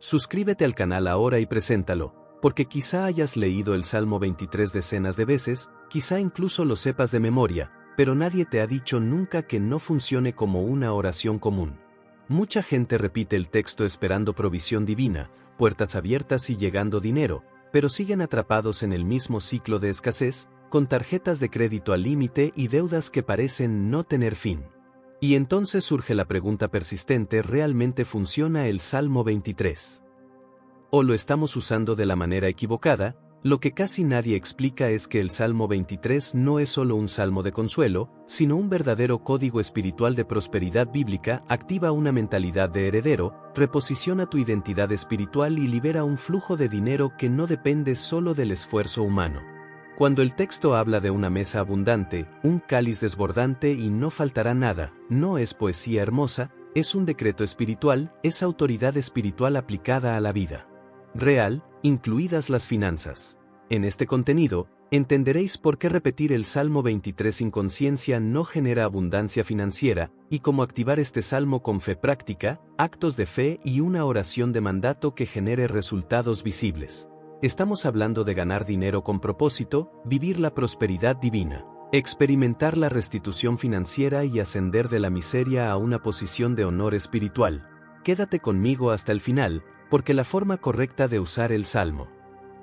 Suscríbete al canal ahora y preséntalo, porque quizá hayas leído el Salmo 23 decenas de veces, quizá incluso lo sepas de memoria, pero nadie te ha dicho nunca que no funcione como una oración común. Mucha gente repite el texto esperando provisión divina, puertas abiertas y llegando dinero, pero siguen atrapados en el mismo ciclo de escasez, con tarjetas de crédito al límite y deudas que parecen no tener fin. Y entonces surge la pregunta persistente: ¿realmente funciona el Salmo 23? ¿O lo estamos usando de la manera equivocada? Lo que casi nadie explica es que el Salmo 23 no es solo un salmo de consuelo, sino un verdadero código espiritual de prosperidad bíblica. Activa una mentalidad de heredero, reposiciona tu identidad espiritual y libera un flujo de dinero que no depende solo del esfuerzo humano. Cuando el texto habla de una mesa abundante, un cáliz desbordante y no faltará nada, no es poesía hermosa, es un decreto espiritual, es autoridad espiritual aplicada a la vida real, incluidas las finanzas. En este contenido, entenderéis por qué repetir el Salmo 23 sin conciencia no genera abundancia financiera, y cómo activar este salmo con fe práctica, actos de fe y una oración de mandato que genere resultados visibles. Estamos hablando de ganar dinero con propósito, vivir la prosperidad divina, experimentar la restitución financiera y ascender de la miseria a una posición de honor espiritual. Quédate conmigo hasta el final, porque la forma correcta de usar el Salmo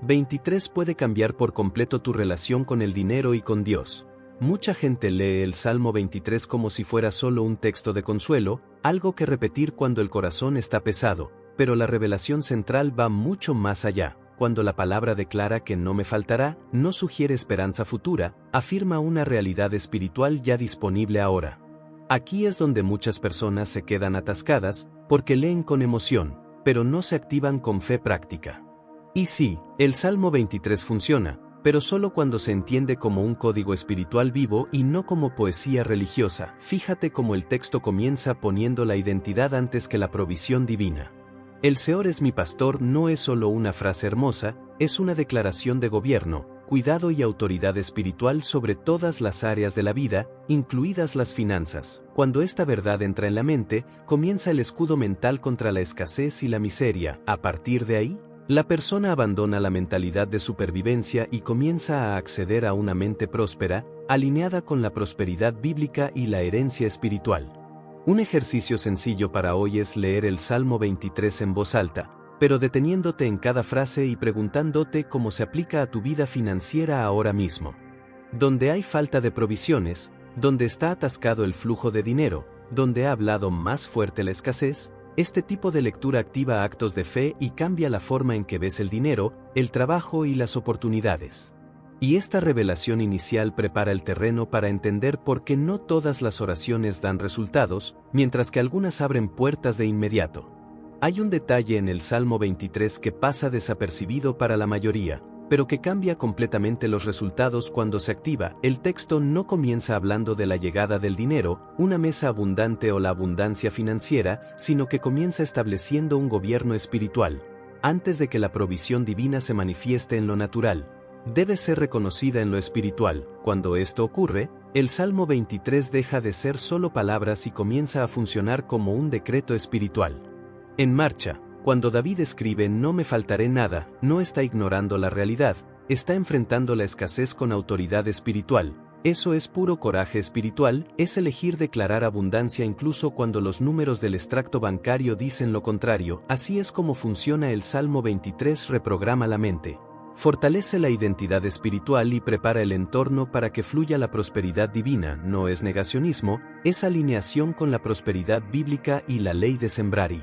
23 puede cambiar por completo tu relación con el dinero y con Dios. Mucha gente lee el Salmo 23 como si fuera solo un texto de consuelo, algo que repetir cuando el corazón está pesado, pero la revelación central va mucho más allá. Cuando la palabra declara que no me faltará, no sugiere esperanza futura, afirma una realidad espiritual ya disponible ahora. Aquí es donde muchas personas se quedan atascadas, porque leen con emoción, pero no se activan con fe práctica. Y sí, el Salmo 23 funciona, pero solo cuando se entiende como un código espiritual vivo y no como poesía religiosa. Fíjate cómo el texto comienza poniendo la identidad antes que la provisión divina. El Señor es mi pastor no es solo una frase hermosa, es una declaración de gobierno, cuidado y autoridad espiritual sobre todas las áreas de la vida, incluidas las finanzas. Cuando esta verdad entra en la mente, comienza el escudo mental contra la escasez y la miseria. A partir de ahí, la persona abandona la mentalidad de supervivencia y comienza a acceder a una mente próspera, alineada con la prosperidad bíblica y la herencia espiritual. Un ejercicio sencillo para hoy es leer el Salmo 23 en voz alta, pero deteniéndote en cada frase y preguntándote cómo se aplica a tu vida financiera ahora mismo. Donde hay falta de provisiones, donde está atascado el flujo de dinero, donde ha hablado más fuerte la escasez, este tipo de lectura activa actos de fe y cambia la forma en que ves el dinero, el trabajo y las oportunidades. Y esta revelación inicial prepara el terreno para entender por qué no todas las oraciones dan resultados, mientras que algunas abren puertas de inmediato. Hay un detalle en el Salmo 23 que pasa desapercibido para la mayoría, pero que cambia completamente los resultados cuando se activa. El texto no comienza hablando de la llegada del dinero, una mesa abundante o la abundancia financiera, sino que comienza estableciendo un gobierno espiritual. Antes de que la provisión divina se manifieste en lo natural, debe ser reconocida en lo espiritual. Cuando esto ocurre, el Salmo 23 deja de ser solo palabras y comienza a funcionar como un decreto espiritual. En marcha, cuando David escribe "no me faltaré nada", no está ignorando la realidad, está enfrentando la escasez con autoridad espiritual. Eso es puro coraje espiritual, es elegir declarar abundancia incluso cuando los números del extracto bancario dicen lo contrario. Así es como funciona el Salmo 23. Reprograma la mente, fortalece la identidad espiritual y prepara el entorno para que fluya la prosperidad divina. No es negacionismo, es alineación con la prosperidad bíblica y la ley de sembrar y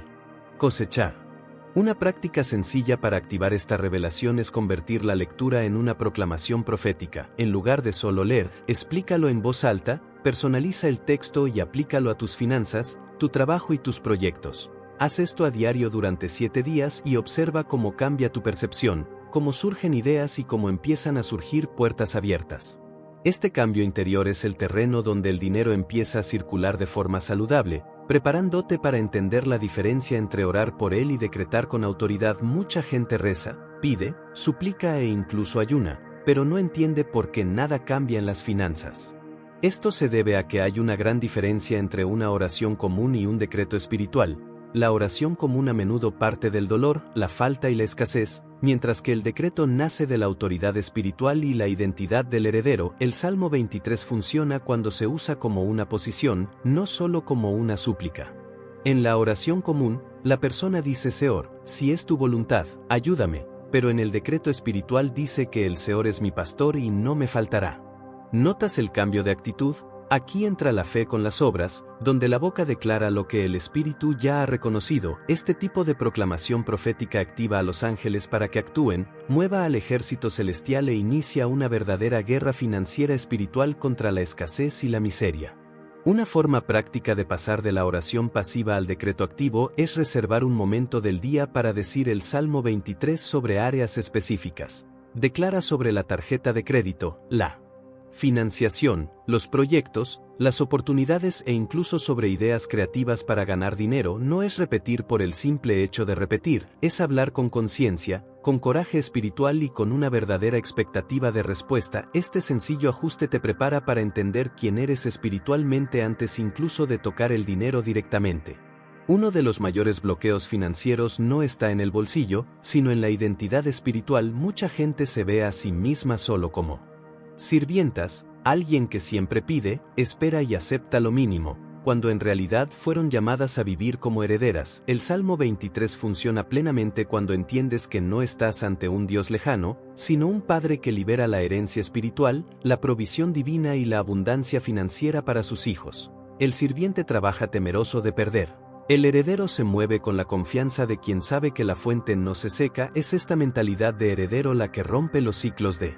cosechar. Una práctica sencilla para activar esta revelación es convertir la lectura en una proclamación profética. En lugar de solo leer, explícalo en voz alta, personaliza el texto y aplícalo a tus finanzas, tu trabajo y tus proyectos. Haz esto a diario durante 7 días y observa cómo cambia tu percepción, cómo surgen ideas y cómo empiezan a surgir puertas abiertas. Este cambio interior es el terreno donde el dinero empieza a circular de forma saludable, preparándote para entender la diferencia entre orar por él y decretar con autoridad. Mucha gente reza, pide, suplica e incluso ayuna, pero no entiende por qué nada cambia en las finanzas. Esto se debe a que hay una gran diferencia entre una oración común y un decreto espiritual. la oración común a menudo parte del dolor, la falta y la escasez, mientras que el decreto nace de la autoridad espiritual y la identidad del heredero. El Salmo 23 funciona cuando se usa como una posición, no solo como una súplica. En la oración común, la persona dice Señor, si es tu voluntad, ayúdame, pero en el decreto espiritual dice que el Señor es mi pastor y no me faltará. ¿Notas el cambio de actitud? Aquí entra la fe con las obras, donde la boca declara lo que el Espíritu ya ha reconocido. Este tipo de proclamación profética activa a los ángeles para que actúen, mueva al ejército celestial e inicia una verdadera guerra financiera espiritual contra la escasez y la miseria. Una forma práctica de pasar de la oración pasiva al decreto activo es reservar un momento del día para decir el Salmo 23 sobre áreas específicas. Declara sobre la tarjeta de crédito, la financiación, los proyectos, las oportunidades e incluso sobre ideas creativas para ganar dinero. No es repetir por el simple hecho de repetir, es hablar con conciencia, con coraje espiritual y con una verdadera expectativa de respuesta. Este sencillo ajuste te prepara para entender quién eres espiritualmente antes incluso de tocar el dinero directamente. Uno de los mayores bloqueos financieros no está en el bolsillo, sino en la identidad espiritual. Mucha gente se ve a sí misma solo como sirvientas, alguien que siempre pide, espera y acepta lo mínimo, cuando en realidad fueron llamadas a vivir como herederas. El Salmo 23 funciona plenamente cuando entiendes que no estás ante un Dios lejano, sino un Padre que libera la herencia espiritual, la provisión divina y la abundancia financiera para sus hijos. El sirviente trabaja temeroso de perder. El heredero se mueve con la confianza de quien sabe que la fuente no se seca. Es esta mentalidad de heredero la que rompe los ciclos de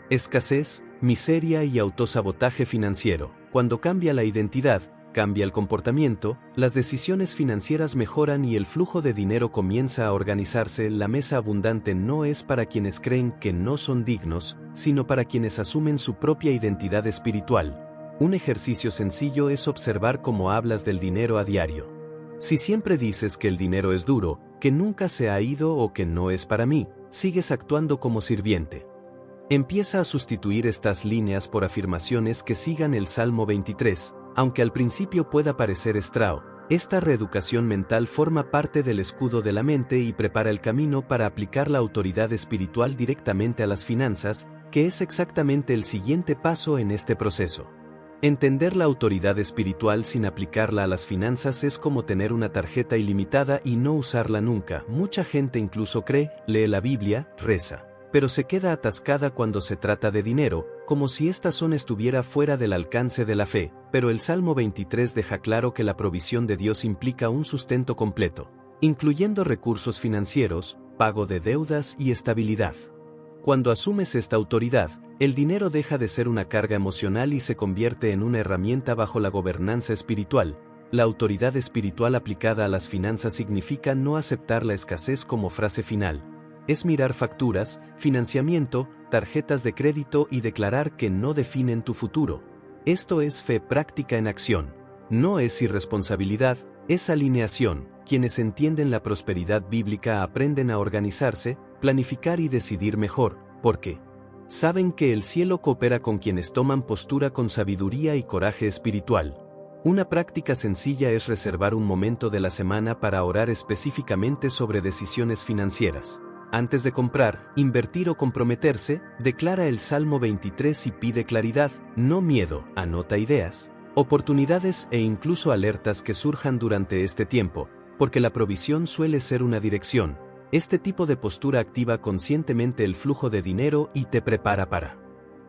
escasez, miseria y autosabotaje financiero. Cuando cambia la identidad, cambia el comportamiento, las decisiones financieras mejoran y el flujo de dinero comienza a organizarse. La mesa abundante no es para quienes creen que no son dignos, sino para quienes asumen su propia identidad espiritual. Un ejercicio sencillo es observar cómo hablas del dinero a diario. Si siempre dices que el dinero es duro, que nunca se ha ido o que no es para mí, sigues actuando como sirviente. Empieza a sustituir estas líneas por afirmaciones que sigan el Salmo 23, aunque al principio pueda parecer extraño. Esta reeducación mental forma parte del escudo de la mente y prepara el camino para aplicar la autoridad espiritual directamente a las finanzas, que es exactamente el siguiente paso en este proceso. Entender la autoridad espiritual sin aplicarla a las finanzas es como tener una tarjeta ilimitada y no usarla nunca. Mucha gente incluso cree, lee la Biblia, reza, pero se queda atascada cuando se trata de dinero, como si esta zona estuviera fuera del alcance de la fe. Pero el Salmo 23 deja claro que la provisión de Dios implica un sustento completo, incluyendo recursos financieros, pago de deudas y estabilidad. Cuando asumes esta autoridad, el dinero deja de ser una carga emocional y se convierte en una herramienta bajo la gobernanza espiritual. La autoridad espiritual aplicada a las finanzas significa no aceptar la escasez como frase final. Es mirar facturas, financiamiento, tarjetas de crédito y declarar que no definen tu futuro. Esto es fe práctica en acción. No es irresponsabilidad, es alineación. Quienes entienden la prosperidad bíblica aprenden a organizarse, planificar y decidir mejor, porque saben que el cielo coopera con quienes toman postura con sabiduría y coraje espiritual. Una práctica sencilla es reservar un momento de la semana para orar específicamente sobre decisiones financieras. Antes de comprar, invertir o comprometerse, declara el Salmo 23 y pide claridad, no miedo. Anota ideas, oportunidades e incluso alertas que surjan durante este tiempo, porque la provisión suele ser una dirección. Este tipo de postura activa conscientemente el flujo de dinero y te prepara para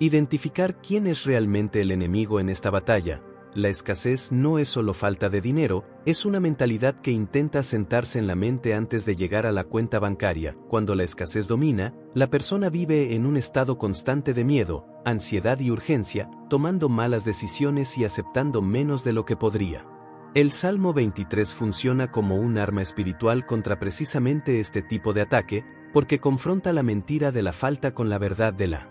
identificar quién es realmente el enemigo en esta batalla. La escasez no es solo falta de dinero, es una mentalidad que intenta sentarse en la mente antes de llegar a la cuenta bancaria. Cuando la escasez domina, la persona vive en un estado constante de miedo, ansiedad y urgencia, tomando malas decisiones y aceptando menos de lo que podría. El Salmo 23 funciona como un arma espiritual contra precisamente este tipo de ataque, porque confronta la mentira de la falta con la verdad de la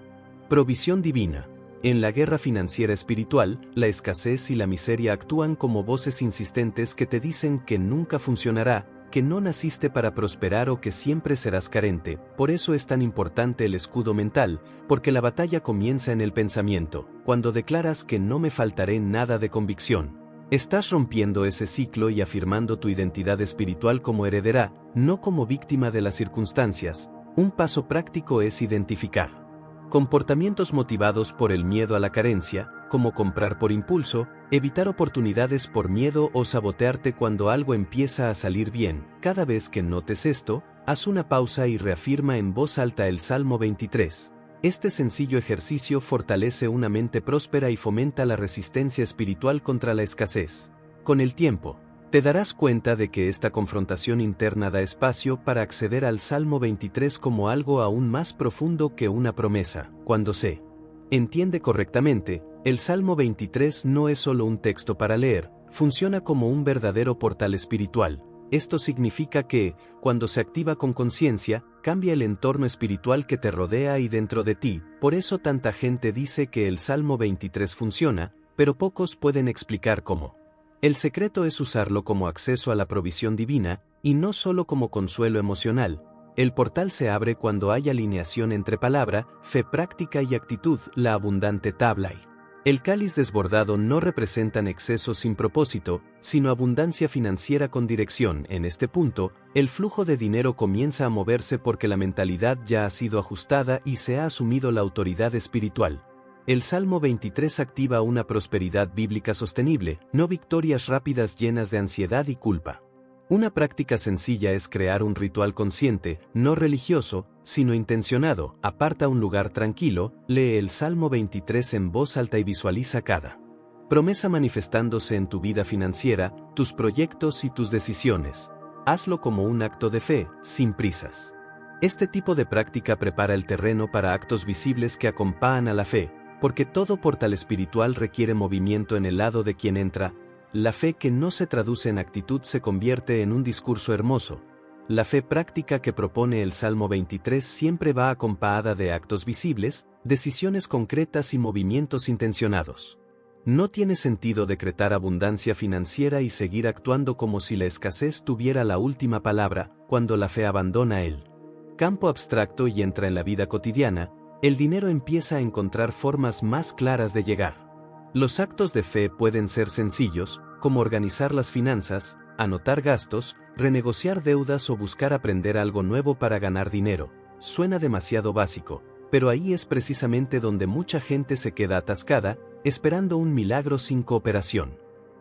provisión divina. En la guerra financiera espiritual, la escasez y la miseria actúan como voces insistentes que te dicen que nunca funcionará, que no naciste para prosperar o que siempre serás carente. Por eso es tan importante el escudo mental, porque la batalla comienza en el pensamiento. Cuando declaras que no me faltaré nada de convicción, Estás rompiendo ese ciclo y afirmando tu identidad espiritual como heredera, no como víctima de las circunstancias. Un paso práctico es identificar comportamientos motivados por el miedo a la carencia, como comprar por impulso, evitar oportunidades por miedo o sabotearte cuando algo empieza a salir bien. Cada vez que notes esto, haz una pausa y reafirma en voz alta el Salmo 23. Este sencillo ejercicio fortalece una mente próspera y fomenta la resistencia espiritual contra la escasez. Con el tiempo, te darás cuenta de que esta confrontación interna da espacio para acceder al Salmo 23 como algo aún más profundo que una promesa. Cuando se entiende correctamente, el Salmo 23 no es solo un texto para leer, funciona como un verdadero portal espiritual. Esto significa que, cuando se activa con conciencia, cambia el entorno espiritual que te rodea y dentro de ti. Por eso tanta gente dice que el Salmo 23 funciona, pero pocos pueden explicar cómo. El secreto es usarlo como acceso a la provisión divina, y no solo como consuelo emocional. El portal se abre cuando hay alineación entre palabra, fe práctica y actitud, la abundante tabla. El cáliz desbordado no representan exceso sin propósito, sino abundancia financiera con dirección. En este punto, el flujo de dinero comienza a moverse porque la mentalidad ya ha sido ajustada y se ha asumido la autoridad espiritual. El Salmo 23 activa una prosperidad bíblica sostenible, no victorias rápidas llenas de ansiedad y culpa. Una práctica sencilla es crear un ritual consciente, no religioso, sino intencionado. Aparta un lugar tranquilo, lee el Salmo 23 en voz alta y visualiza cada promesa manifestándose en tu vida financiera, tus proyectos y tus decisiones. Hazlo como un acto de fe, sin prisas. Este tipo de práctica prepara el terreno para actos visibles que acompañan a la fe, porque todo portal espiritual requiere movimiento en el lado de quien entra. La fe que no se traduce en actitud se convierte en un discurso hermoso. La fe práctica que propone el Salmo 23 siempre va acompañada de actos visibles, decisiones concretas y movimientos intencionados. No tiene sentido decretar abundancia financiera y seguir actuando como si la escasez tuviera la última palabra, cuando la fe abandona el campo abstracto y entra en la vida cotidiana. El dinero empieza a encontrar formas más claras de llegar. Los actos de fe pueden ser sencillos, como organizar las finanzas, anotar gastos, renegociar deudas o buscar aprender algo nuevo para ganar dinero. Suena demasiado básico, pero ahí es precisamente donde mucha gente se queda atascada, esperando un milagro sin cooperación.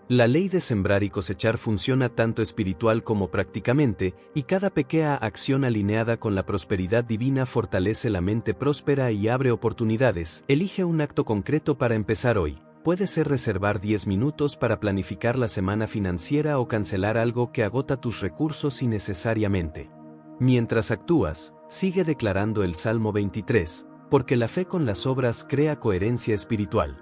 La ley de sembrar y cosechar funciona tanto espiritual como prácticamente, y cada pequeña acción alineada con la prosperidad divina fortalece la mente próspera y abre oportunidades. Elige un acto concreto para empezar hoy. Puede ser reservar 10 minutos para planificar la semana financiera o cancelar algo que agota tus recursos innecesariamente. Mientras actúas, sigue declarando el Salmo 23, porque la fe con las obras crea coherencia espiritual.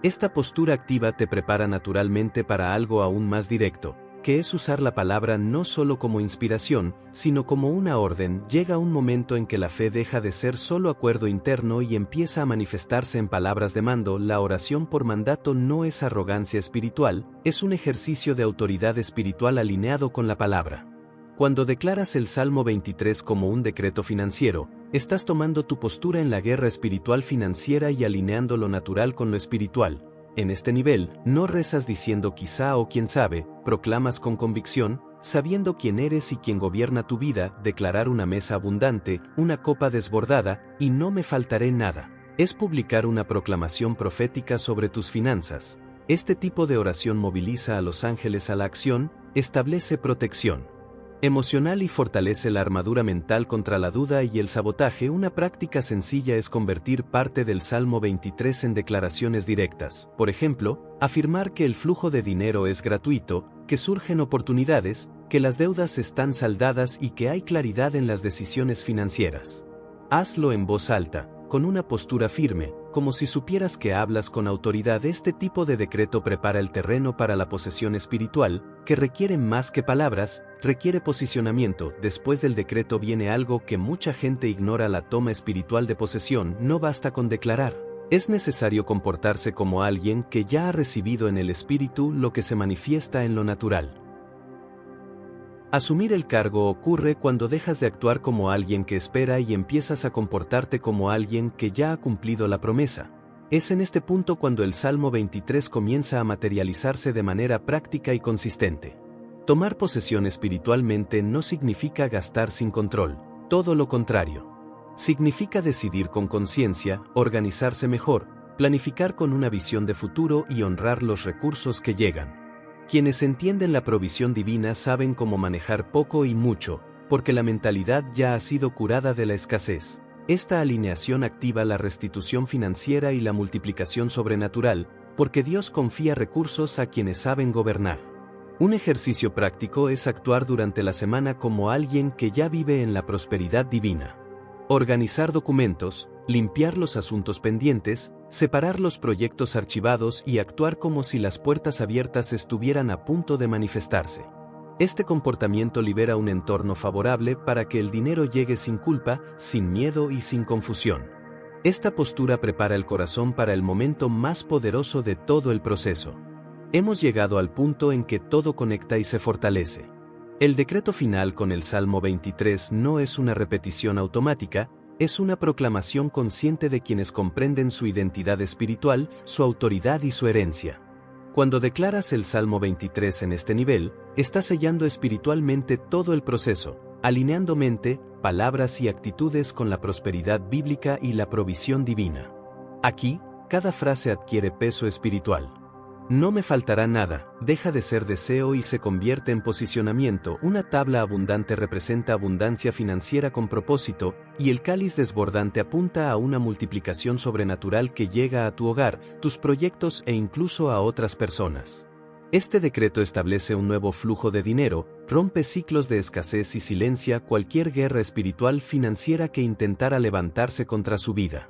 Esta postura activa te prepara naturalmente para algo aún más directo, que es usar la palabra no solo como inspiración, sino como una orden. Llega un momento en que la fe deja de ser solo acuerdo interno y empieza a manifestarse en palabras de mando. La oración por mandato no es arrogancia espiritual, es un ejercicio de autoridad espiritual alineado con la palabra. Cuando declaras el Salmo 23 como un decreto financiero, estás tomando tu postura en la guerra espiritual financiera y alineando lo natural con lo espiritual. En este nivel, no rezas diciendo quizá o quién sabe, proclamas con convicción, sabiendo quién eres y quién gobierna tu vida. Declarar una mesa abundante, una copa desbordada, y no me faltaré nada. Es publicar una proclamación profética sobre tus finanzas. Este tipo de oración moviliza a los ángeles a la acción, establece protección emocional y fortalece la armadura mental contra la duda y el sabotaje. Una práctica sencilla es convertir parte del Salmo 23 en declaraciones directas. Por ejemplo, afirmar que el flujo de dinero es gratuito, que surgen oportunidades, que las deudas están saldadas y que hay claridad en las decisiones financieras. Hazlo en voz alta, con una postura firme, como si supieras que hablas con autoridad. Este tipo de decreto prepara el terreno para la posesión espiritual, que requiere más que palabras, requiere posicionamiento. Después del decreto viene algo que mucha gente ignora: la toma espiritual de posesión. No basta con declarar. Es necesario comportarse como alguien que ya ha recibido en el espíritu lo que se manifiesta en lo natural. Asumir el cargo ocurre cuando dejas de actuar como alguien que espera y empiezas a comportarte como alguien que ya ha cumplido la promesa. Es en este punto cuando el Salmo 23 comienza a materializarse de manera práctica y consistente. Tomar posesión espiritualmente no significa gastar sin control, todo lo contrario. Significa decidir con conciencia, organizarse mejor, planificar con una visión de futuro y honrar los recursos que llegan. Quienes entienden la provisión divina saben cómo manejar poco y mucho, porque la mentalidad ya ha sido curada de la escasez. Esta alineación activa la restitución financiera y la multiplicación sobrenatural, porque Dios confía recursos a quienes saben gobernar. Un ejercicio práctico es actuar durante la semana como alguien que ya vive en la prosperidad divina. Organizar documentos, limpiar los asuntos pendientes, separar los proyectos archivados y actuar como si las puertas abiertas estuvieran a punto de manifestarse. Este comportamiento libera un entorno favorable para que el dinero llegue sin culpa, sin miedo y sin confusión. Esta postura prepara el corazón para el momento más poderoso de todo el proceso. Hemos llegado al punto en que todo conecta y se fortalece. El decreto final con el Salmo 23 no es una repetición automática, es una proclamación consciente de quienes comprenden su identidad espiritual, su autoridad y su herencia. Cuando declaras el Salmo 23 en este nivel, estás sellando espiritualmente todo el proceso, alineando mente, palabras y actitudes con la prosperidad bíblica y la provisión divina. Aquí, cada frase adquiere peso espiritual. No me faltará nada, deja de ser deseo y se convierte en posicionamiento. Una tabla abundante representa abundancia financiera con propósito, y el cáliz desbordante apunta a una multiplicación sobrenatural que llega a tu hogar, tus proyectos e incluso a otras personas. Este decreto establece un nuevo flujo de dinero, rompe ciclos de escasez y silencia cualquier guerra espiritual financiera que intentara levantarse contra su vida.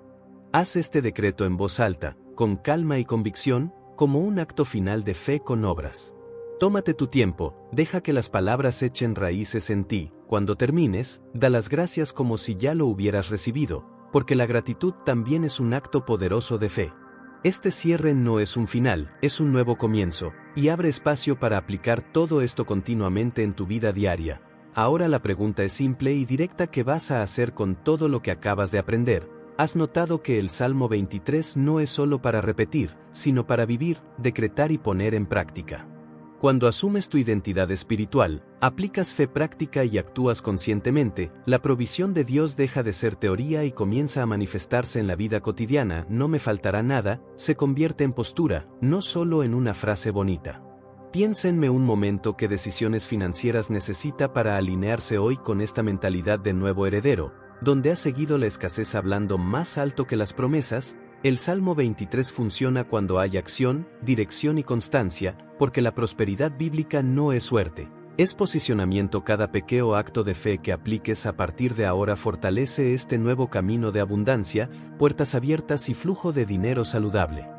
Haz este decreto en voz alta, con calma y convicción, como un acto final de fe con obras. Tómate tu tiempo, deja que las palabras echen raíces en ti. Cuando termines, da las gracias como si ya lo hubieras recibido, porque la gratitud también es un acto poderoso de fe. Este cierre no es un final, es un nuevo comienzo, y abre espacio para aplicar todo esto continuamente en tu vida diaria. Ahora la pregunta es simple y directa: ¿qué vas a hacer con todo lo que acabas de aprender? ¿Has notado que el Salmo 23 no es solo para repetir, sino para vivir, decretar y poner en práctica? Cuando asumes tu identidad espiritual, aplicas fe práctica y actúas conscientemente, la provisión de Dios deja de ser teoría y comienza a manifestarse en la vida cotidiana. No me faltará nada, se convierte en postura, no solo en una frase bonita. Piénsenme un momento qué decisiones financieras necesita para alinearse hoy con esta mentalidad de nuevo heredero, donde ha seguido la escasez hablando más alto que las promesas. El Salmo 23 funciona cuando hay acción, dirección y constancia, porque la prosperidad bíblica no es suerte, es posicionamiento. Cada pequeño acto de fe que apliques a partir de ahora fortalece este nuevo camino de abundancia, puertas abiertas y flujo de dinero saludable.